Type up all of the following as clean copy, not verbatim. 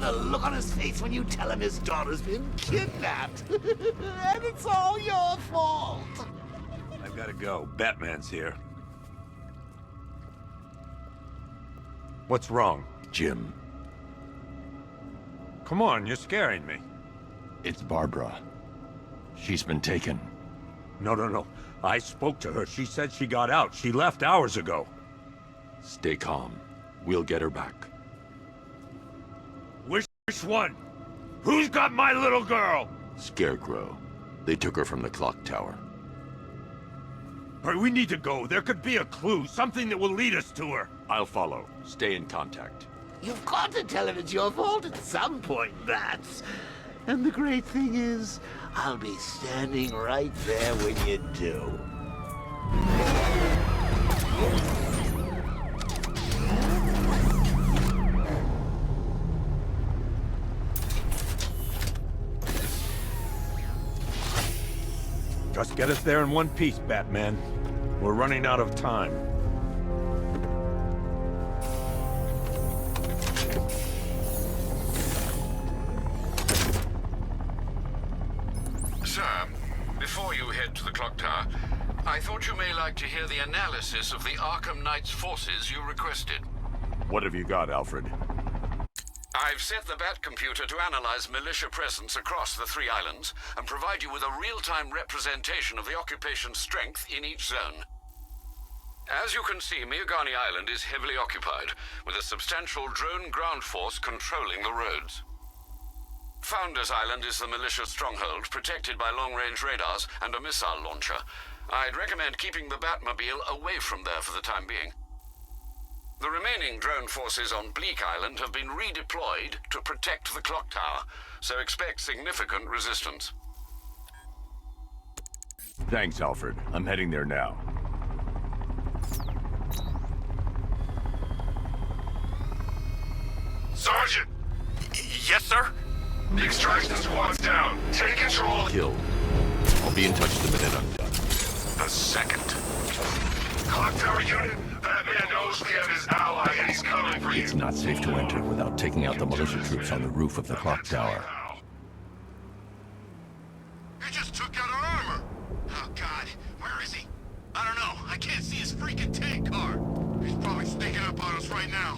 the look on his face when you tell him his daughter's been kidnapped. And it's all your fault. I've gotta go. Batman's here. What's wrong? Jim, Come on, you're scaring me. it's Barbara. She's been taken. No. I spoke to her. She said she got out. She left hours ago. Stay calm. We'll get her back. Which one? Who's got my little girl? Scarecrow. They took her from the clock tower. Hurry, we need to go. There could be a clue, something that will lead us to her. I'll follow. Stay in contact. You've got to tell him it's your fault at some point, Bats. And the great thing is, I'll be standing right there when you do. Just get us there in one piece, Batman. We're running out of time. Sir, before you head to the clock tower, I thought you may like to hear the analysis of the Arkham Knight's forces you requested. What have you got, Alfred? I've set the Bat computer to analyze militia presence across the 3 islands and provide you with a real-time representation of the occupation's strength in each zone. As you can see, Miagani Island is heavily occupied, with a substantial drone ground force controlling the roads. Founders Island is the militia stronghold, protected by long-range radars and a missile launcher. I'd recommend keeping the Batmobile away from there for the time being. The remaining drone forces on Bleak Island have been redeployed to protect the clock tower, so expect significant resistance. Thanks, Alfred. I'm heading there now. Sergeant! Yes, sir? The extraction squad's down. Take control. Killed. I'll be in touch the minute I'm done. The second. Clock tower unit, Batman knows we have his ally and he's coming for you. It's not safe to enter without taking out the militia troops on the roof of the clock tower. He just took out our armor. Oh, God. Where is he? I don't know. I can't see his freaking tank car. He's probably sneaking up on us right now.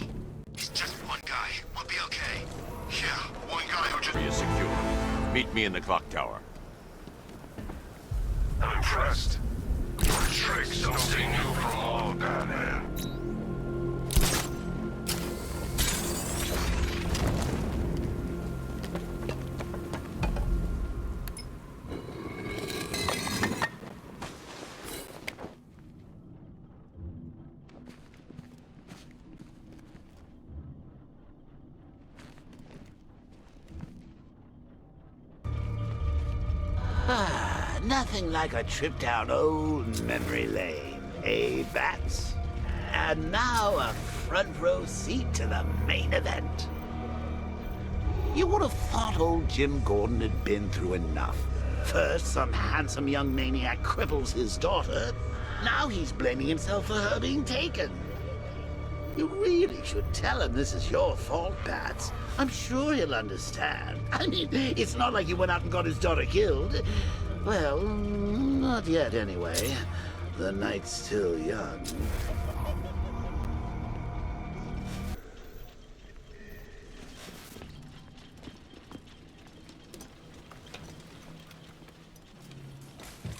He's just one guy. We'll be okay. Yeah, one guy who just... Area is secure. Meet me in the clock tower. I'm impressed. Your tricks don't stay new for long, Batman. Nothing like a trip down old memory lane, eh, Bats? And now a front row seat to the main event. You would have thought old Jim Gordon had been through enough. First, some handsome young maniac cripples his daughter. Now he's blaming himself for her being taken. You really should tell him this is your fault, Bats. I'm sure he'll understand. I mean, it's not like you went out and got his daughter killed. Well, not yet anyway. The night's still young.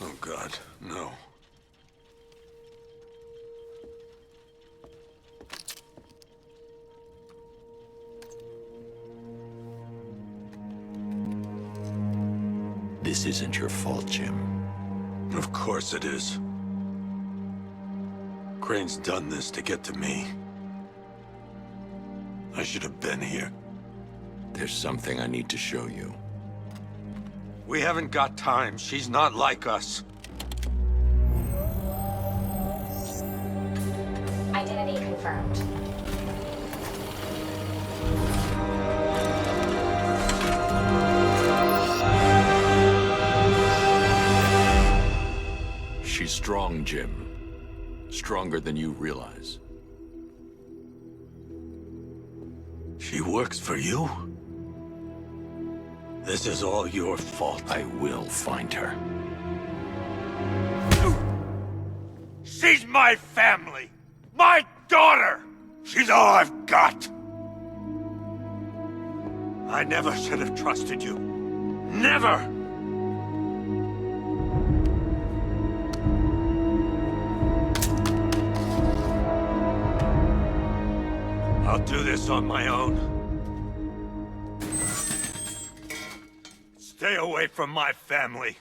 Oh, God, no. This isn't your fault, Jim. Of course it is. Crane's done this to get to me. I should have been here. There's something I need to show you. We haven't got time. She's not like us. Identity confirmed. She's strong, Jim. Stronger than you realize. She works for you? This is all your fault. I will find her. She's my family! My daughter! She's all I've got! I never should have trusted you. Never! I'll do this on my own. Stay away from my family.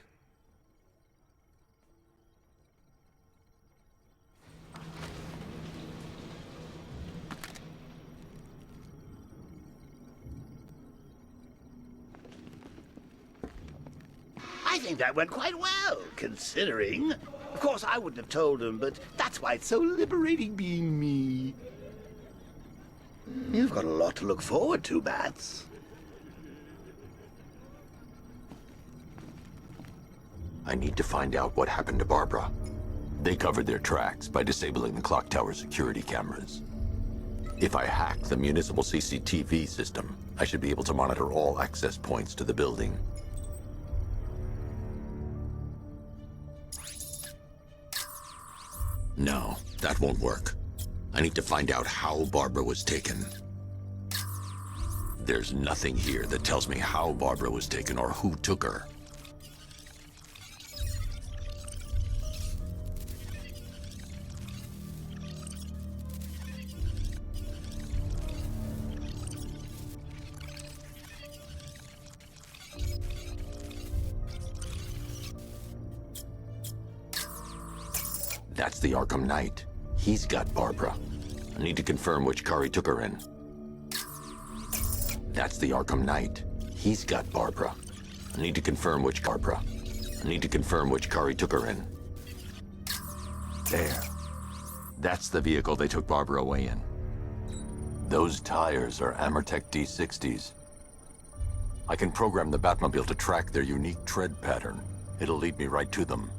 I think that went quite well, considering. Of course, I wouldn't have told him, but that's why it's so liberating being me. You've got a lot to look forward to, Bats. I need to find out what happened to Barbara. They covered their tracks by disabling the clock tower security cameras. If I hack the municipal CCTV system, I should be able to monitor all access points to the building. No, that won't work. I need to find out how Barbara was taken. There's nothing here that tells me how Barbara was taken or who took her. That's the Arkham Knight. He's got Barbara. I need to confirm which car he took her in. That's the Arkham Knight. He's got Barbara. I need to confirm which Barbara. I need to confirm which car he took her in. There. That's the vehicle they took Barbara away in. Those tires are Amertech D60s. I can program the Batmobile to track their unique tread pattern. It'll lead me right to them.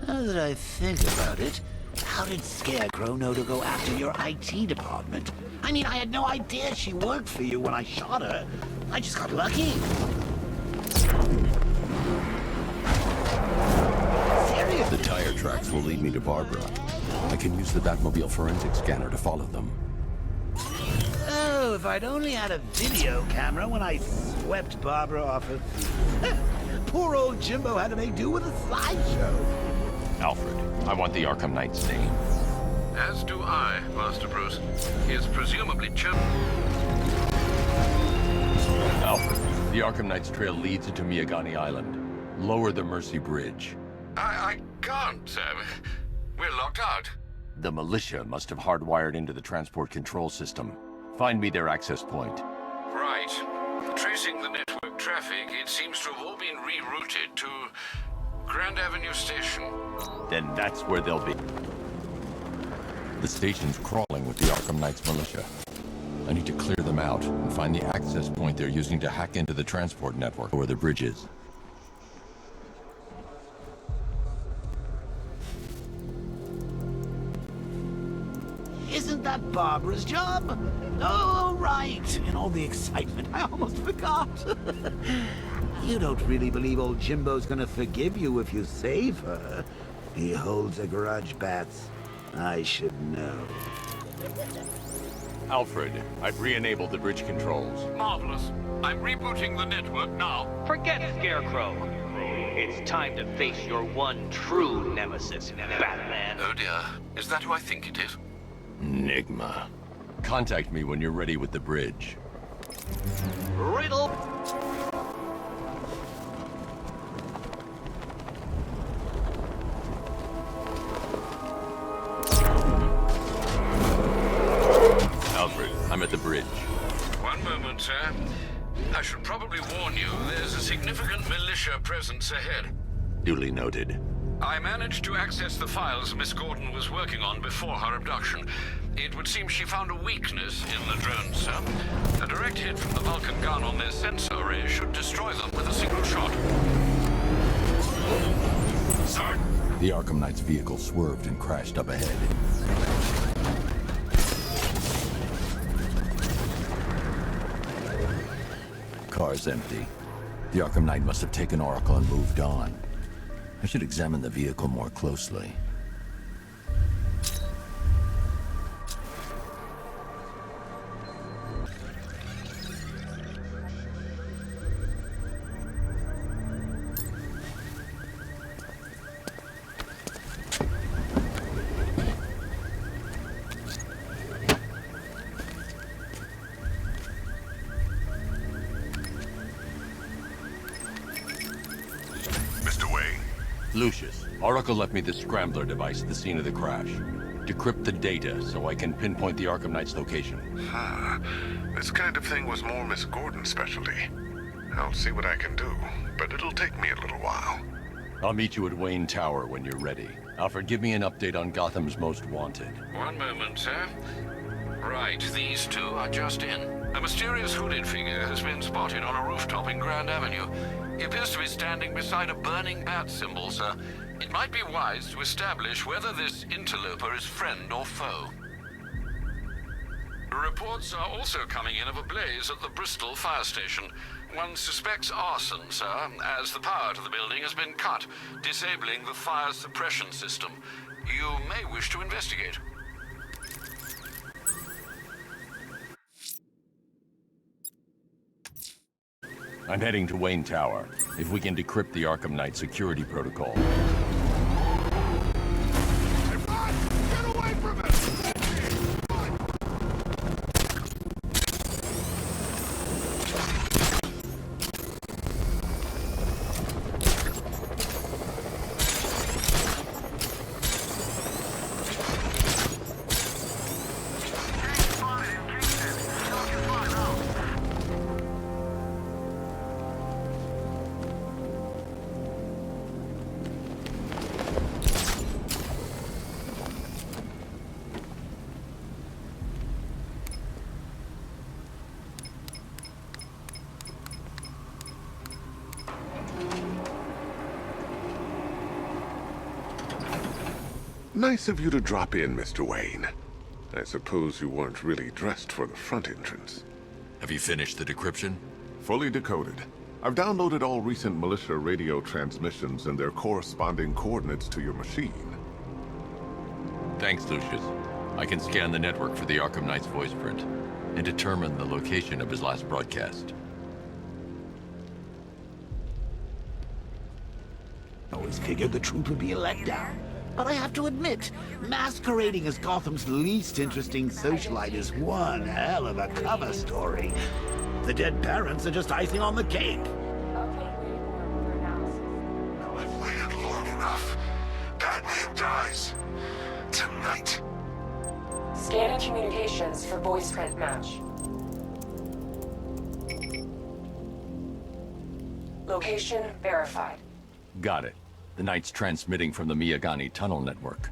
Now that I think about it, how did Scarecrow know to go after your IT department? I mean, I had no idea she worked for you when I shot her. I just got lucky. The tire tracks will lead me to Barbara. I can use the Batmobile forensic scanner to follow them. Oh, if I'd only had a video camera when I swept Barbara off her feet. Poor old Jimbo had to make do with a slideshow. Alfred, I want the Arkham Knight's name. As do I, Master Bruce. He is presumably Alfred, the Arkham Knight's trail leads into Miyagani Island. Lower the Mercy Bridge. I can't. We're locked out. The militia must have hardwired into the transport control system. Find me their access point. Right. Tracing the network traffic, it seems to have all been rerouted to Grand Avenue Station. Then that's where they'll be. The station's crawling with the Arkham Knight's militia. I need to clear them out and find the access point they're using to hack into the transport network where the bridge is. Isn't that Barbara's job? Oh, right. In all the excitement, I almost forgot. You don't really believe old Jimbo's gonna forgive you if you save her. He holds a grudge, Bats. I should know. Alfred, I've re-enabled the bridge controls. Marvelous. I'm rebooting the network now. Forget Scarecrow. It's time to face your one true nemesis, Batman. Oh dear. Is that who I think it is? Enigma. Contact me when you're ready with the bridge. Riddle. Alfred, I'm at the bridge. One moment, sir. I should probably warn you, there's a significant militia presence ahead. Duly noted. I managed to access the files Miss Gordon was working on before her abduction. It would seem she found a weakness in the drones, sir. A direct hit from the Vulcan gun on their sensor array should destroy them with a single shot. Sir? The Arkham Knight's vehicle swerved and crashed up ahead. car's empty. The Arkham Knight must have taken Oracle and moved on. I should examine the vehicle more closely. Mr. Wayne. Lucius, Oracle left me the Scrambler device at the scene of the crash. Decrypt the data so I can pinpoint the Arkham Knight's location. This kind of thing was more Miss Gordon's specialty. I'll see what I can do, but it'll take me a little while. I'll meet you at Wayne Tower when you're ready. Alfred, give me an update on Gotham's Most Wanted. One moment, sir. Right, these two are just in. A mysterious hooded figure has been spotted on a rooftop in Grand Avenue. He appears to be standing beside a burning bat symbol, sir. It might be wise to establish whether this interloper is friend or foe. Reports are also coming in of a blaze at the Bristol fire station. One suspects arson, sir, as the power to the building has been cut, disabling the fire suppression system. You may wish to investigate. I'm heading to Wayne Tower. If we can decrypt the Arkham Knight security protocol. Get away from it! Nice of you to drop in, Mr. Wayne. I suppose you weren't really dressed for the front entrance. Have you finished the decryption? Fully decoded. I've downloaded all recent militia radio transmissions and their corresponding coordinates to your machine. Thanks, Lucius. I can scan the network for the Arkham Knight's voice print and determine the location of his last broadcast. I always figured the truth would be a letdown. But I have to admit, masquerading as Gotham's least interesting socialite is one hell of a cover story. The dead parents are just icing on the cake. I've waited long enough. Batman dies. Tonight. Scanning communications for voice print match. Location verified. Got it. The Knight's transmitting from the Miyagani tunnel network.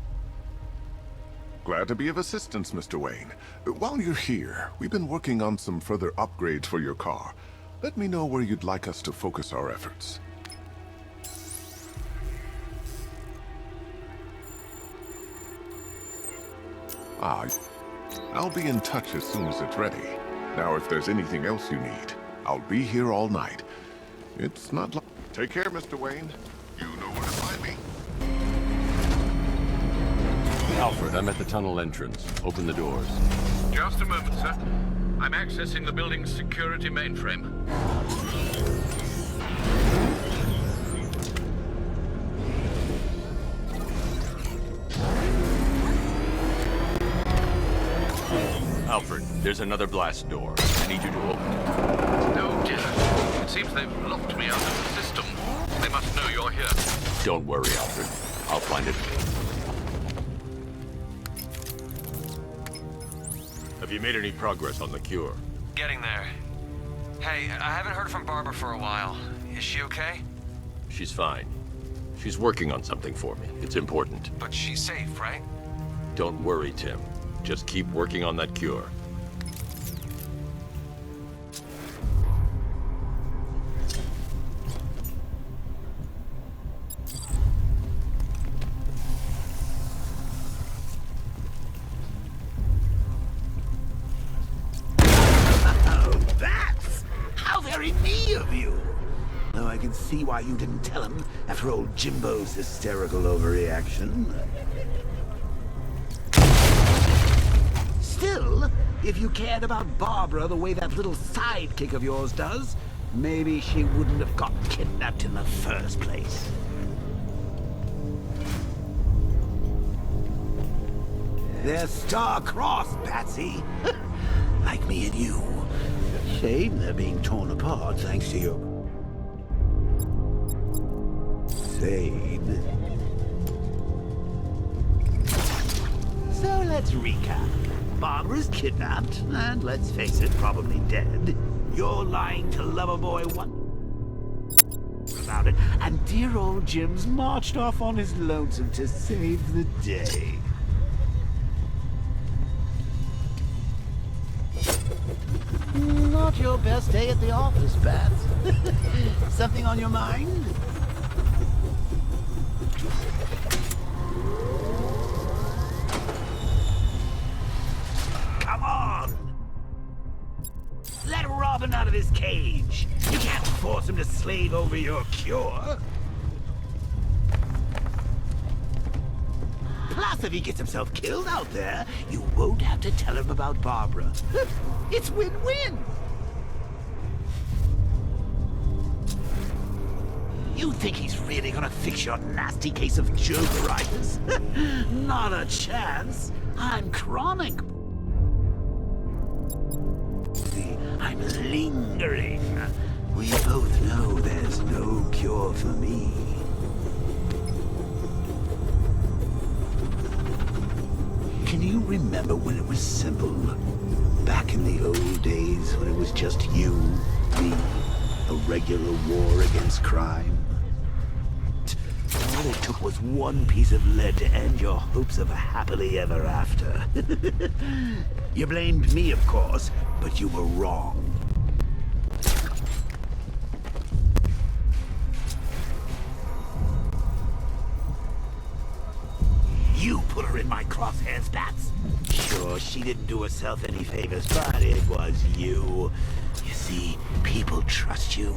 Glad to be of assistance, Mr. Wayne. While you're here, we've been working on some further upgrades for your car. Let me know where you'd like us to focus our efforts. I'll be in touch as soon as it's ready. Now, if there's anything else you need, I'll be here all night. It's not like... Take care, Mr. Wayne. You know where to find me. Alfred, I'm at the tunnel entrance. Open the doors. Just a moment, sir. I'm accessing the building's security mainframe. Alfred, there's another blast door. I need you to open it. Oh dear. It seems they've locked me out of the system. They must know you're here. Don't worry, Alfred. I'll find it. Have you made any progress on the cure? Getting there. Hey, I haven't heard from Barbara for a while. Is she okay? She's fine. She's working on something for me. It's important. But she's safe, right? Don't worry, Tim. Just keep working on that cure. Oh, bats! How very neat see why you didn't tell him after old Jimbo's hysterical overreaction. Still, if you cared about Barbara the way that little sidekick of yours does, maybe she wouldn't have got kidnapped in the first place. They're star-crossed, Patsy. Like me and you. Shame they're being torn apart thanks to your... Sane. So let's recap. Barbara's kidnapped, and let's face it, probably dead. You're lying to Loverboy one about it, and dear old Jim's marched off on his lonesome to save the day. Not your best day at the office, Bats. Something on your mind? Come on! Let Robin out of his cage. You can't force him to slave over your cure. Plus, if he gets himself killed out there, you won't have to tell him about Barbara. It's win-win! You think he's really gonna fix your nasty case of jokeritis? Not a chance. I'm chronic. See, I'm lingering. We both know there's no cure for me. Can you remember when it was simple? Back in the old days when it was just you, me, a regular war against crime? All it took was one piece of lead to end your hopes of a happily ever after. You blamed me, of course, but you were wrong. You put her in my crosshairs, Bats. Sure, she didn't do herself any favors, but it was you. You see, people trust you.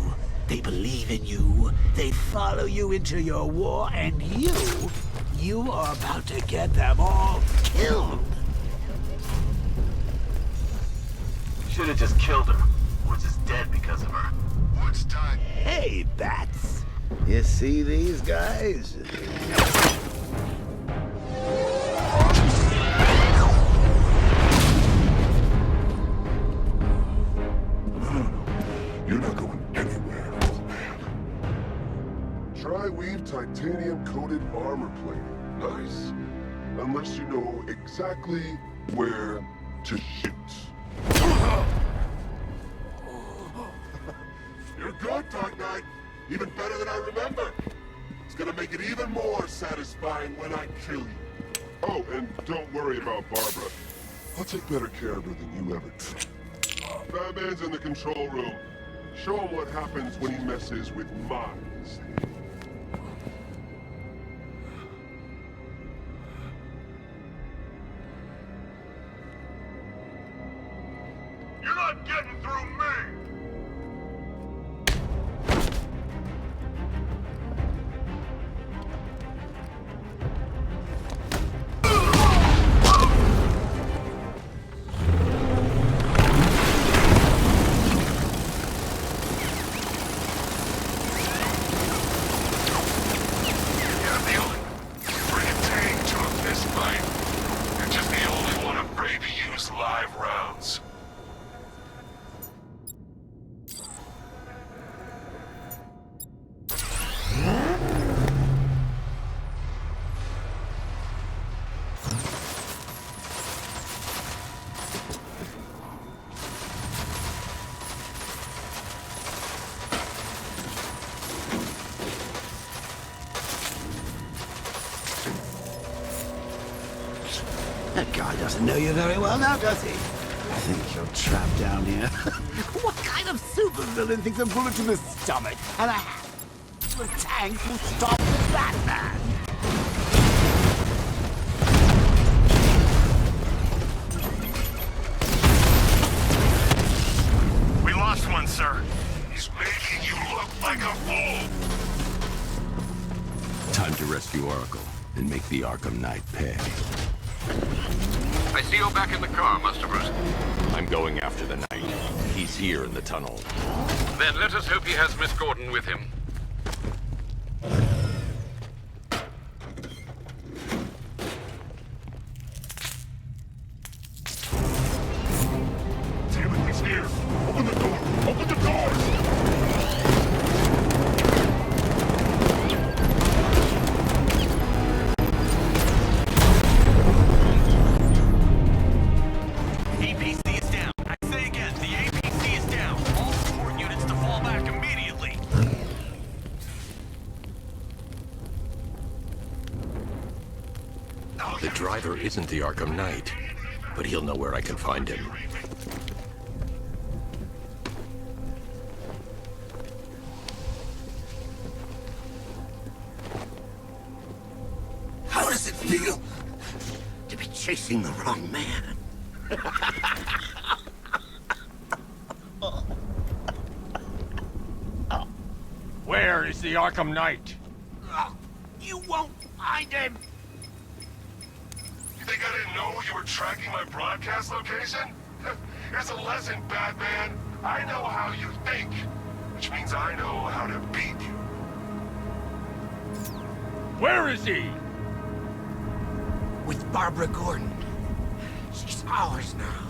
They believe in you. They follow you into your war, and you are about to get them all killed. Should have just killed her. Woods is dead because of her. Woods died. Hey, Bats. You see these guys? You're not going anywhere, old man. Tri-weave titanium-coated armor plating. Nice. Unless you know exactly where to shoot. You're good, Dark Knight. Even better than I remember. It's gonna make it even more satisfying when I kill you. Oh, and don't worry about Barbara. I'll take better care of her than you ever did. Batman's in the control room. Show him what happens when he messes with minds. You're not getting through me! That guy doesn't know you very well now, does he? I think you're trapped down here. What kind of supervillain thinks a bullet to the stomach and a handful of tanks will stop the Batman? We lost one, sir. He's making you look like a fool. Time to rescue Oracle and make the Arkham Knight pay. I see you're back in the car, Master Bruce. I'm going after the Knight. He's here in the tunnel. Then let us hope he has Miss Gordon with him. Damn it, he's here! Open the door! Open the doors! APC is down. I say again, the APC is down. All support units to fall back immediately. The driver isn't the Arkham Knight, but he'll know where I can find him. How does it feel to be chasing the wrong man? Where is the Arkham Knight? You won't find him! You think I didn't know you were tracking my broadcast location? Here's a lesson, Batman. I know how you think, which means I know how to beat you. Where is he? With Barbara Gordon. She's ours now.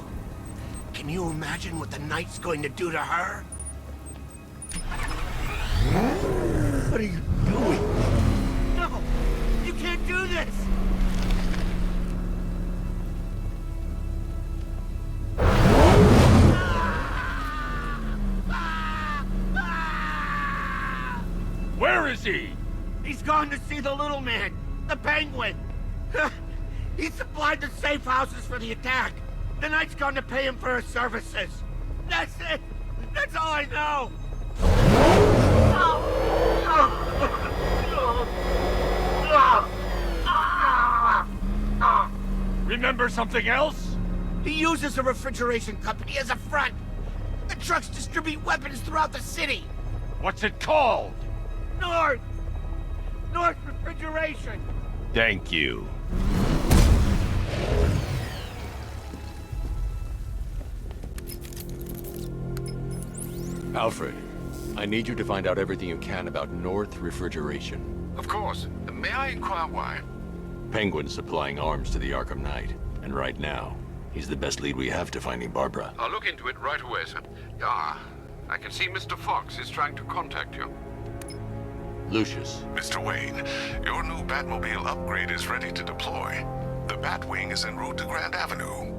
Can you imagine what the Knight's going to do to her? What are you doing? No! You can't do this! Where is he? He's gone to see the little man, the Penguin. He supplied the safe houses for the attack. The Knight's gone to pay him for his services. That's it. That's all I know. Remember something else? He uses a refrigeration company as a front. The trucks distribute weapons throughout the city. What's it called? North Refrigeration. Thank you. Alfred, I need you to find out everything you can about North Refrigeration. Of course. May I inquire why? Penguin's supplying arms to the Arkham Knight, and right now, he's the best lead we have to finding Barbara. I'll look into it right away, sir. Ah, I can see Mr. Fox is trying to contact you. Lucius. Mr. Wayne, your new Batmobile upgrade is ready to deploy. The Batwing is en route to Grand Avenue.